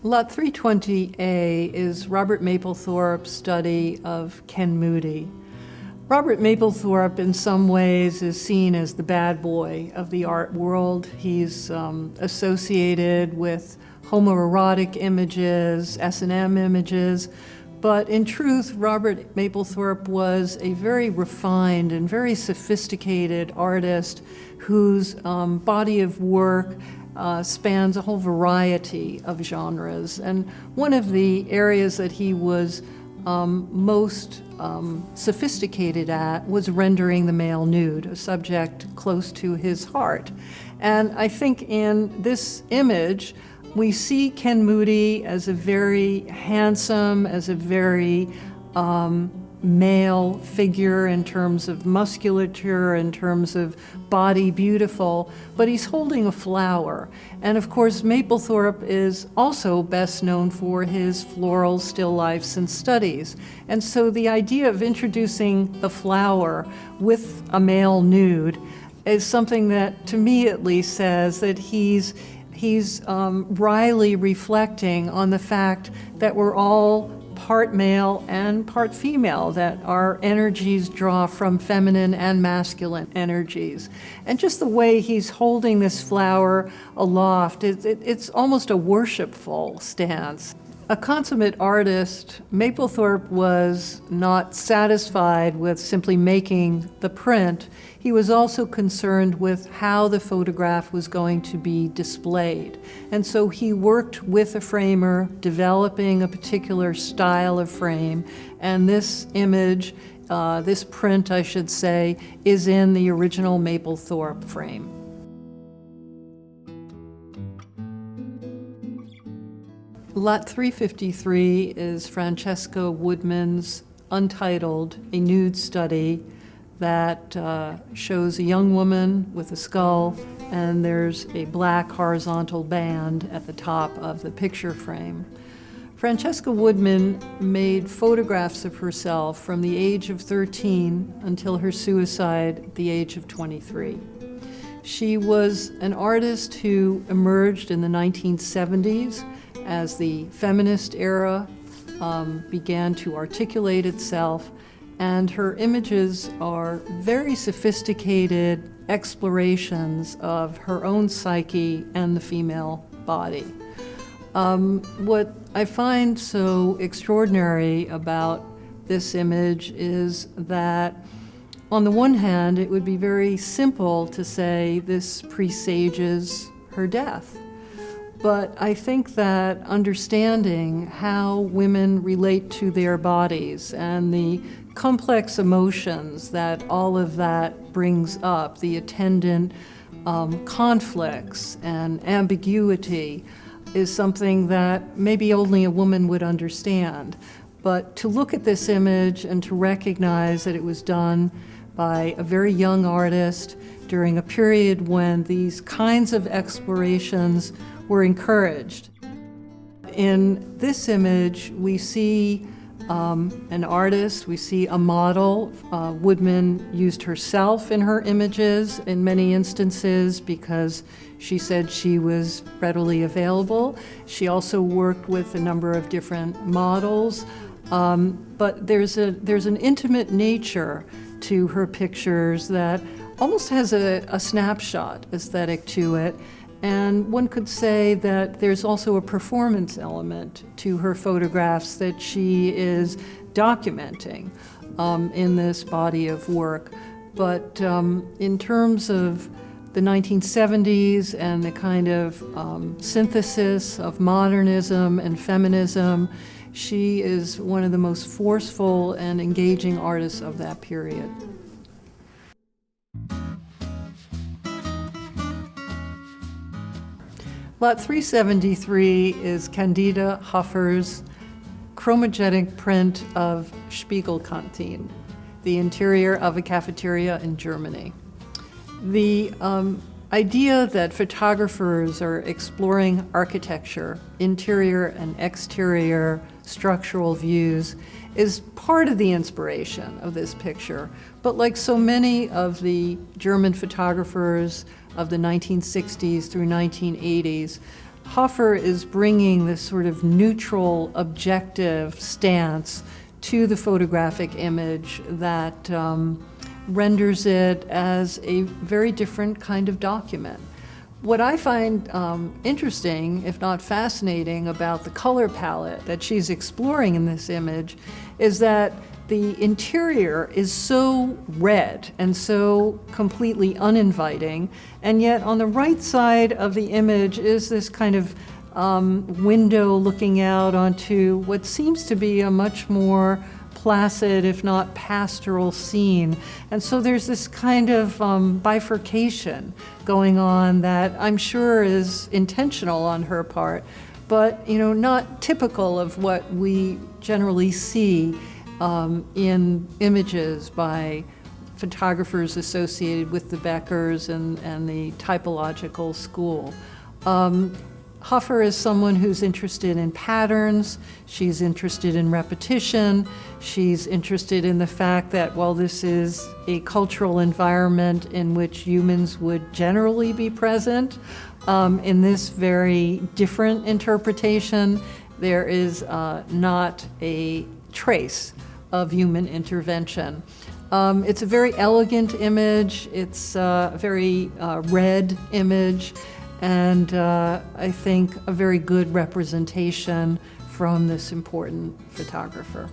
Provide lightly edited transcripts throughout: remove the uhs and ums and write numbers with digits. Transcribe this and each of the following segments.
Lot 320A is Robert Mapplethorpe's study of Ken Moody. Robert Mapplethorpe, in some ways, is seen as the bad boy of the art world. He's associated with homoerotic images, S&M images, but in truth, Robert Mapplethorpe was a very refined and very sophisticated artist whose body of work spans a whole variety of genres. And one of the areas that he was most sophisticated at was rendering the male nude, a subject close to his heart. And I think in this image, we see Ken Moody as a very handsome, as a very male figure in terms of musculature, in terms of body beautiful, but he's holding a flower. And of course, Mapplethorpe is also best known for his floral still lifes and studies. And so the idea of introducing the flower with a male nude is something that, to me at least, says that he's wryly reflecting on the fact that we're all part male and part female, that our energies draw from feminine and masculine energies. And just the way he's holding this flower aloft, it's almost a worshipful stance. A consummate artist, Mapplethorpe was not satisfied with simply making the print. He was also concerned with how the photograph was going to be displayed. And so he worked with a framer, developing a particular style of frame. And this image, this print, I should say, is in the original Mapplethorpe frame. Lot 353 is Francesca Woodman's Untitled, a nude study that shows a young woman with a skull, and there's a black horizontal band at the top of the picture frame. Francesca Woodman made photographs of herself from the age of 13 until her suicide at the age of 23. She was an artist who emerged in the 1970s as the feminist era began to articulate itself, and her images are very sophisticated explorations of her own psyche and the female body. What I find so extraordinary about this image is that on the one hand, it would be very simple to say this presages her death. But I think that understanding how women relate to their bodies and the complex emotions that all of that brings up, the attendant conflicts and ambiguity, is something that maybe only a woman would understand. But to look at this image and to recognize that it was done by a very young artist during a period when these kinds of explorations were encouraged. In this image, we see an artist, we see a model. Woodman used herself in her images in many instances because she said she was readily available. She also worked with a number of different models, but there's an intimate nature to her pictures that almost has a snapshot aesthetic to it. And one could say that there's also a performance element to her photographs that she is documenting in this body of work. But in terms of the 1970s and the kind of synthesis of modernism and feminism, she is one of the most forceful and engaging artists of that period. Lot 373 is Candida Hoffer's chromogenic print of Spiegelkantine, the interior of a cafeteria in Germany. The idea that photographers are exploring architecture, interior and exterior structural views, is part of the inspiration of this picture. But like so many of the German photographers of the 1960s through 1980s, Hoffer is bringing this sort of neutral, objective stance to the photographic image that renders it as a very different kind of document. What I find interesting, if not fascinating, about the color palette that she's exploring in this image is that the interior is so red and so completely uninviting, and yet on the right side of the image is this kind of window looking out onto what seems to be a much more placid, if not pastoral scene. And so there's this kind of bifurcation going on that I'm sure is intentional on her part, but not typical of what we generally see in images by photographers associated with the Beckers and the typological school. Hoffer is someone who's interested in patterns, she's interested in repetition, she's interested in the fact that while this is a cultural environment in which humans would generally be present, in this very different interpretation, there is not a trace of human intervention. It's a very elegant image, it's a very red image, and I think a very good representation from this important photographer.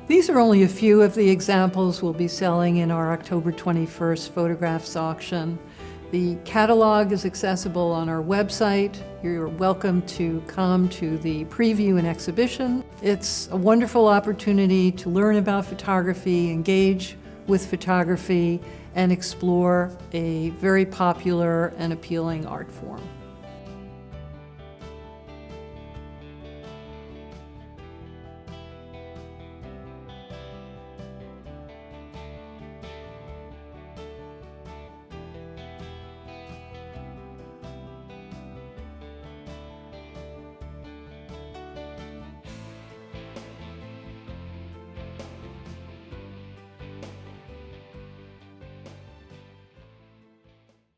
These are only a few of the examples we'll be selling in our October 21st photographs auction. The catalog is accessible on our website. You're welcome to come to the preview and exhibition. It's a wonderful opportunity to learn about photography, engage with photography, and explore a very popular and appealing art form.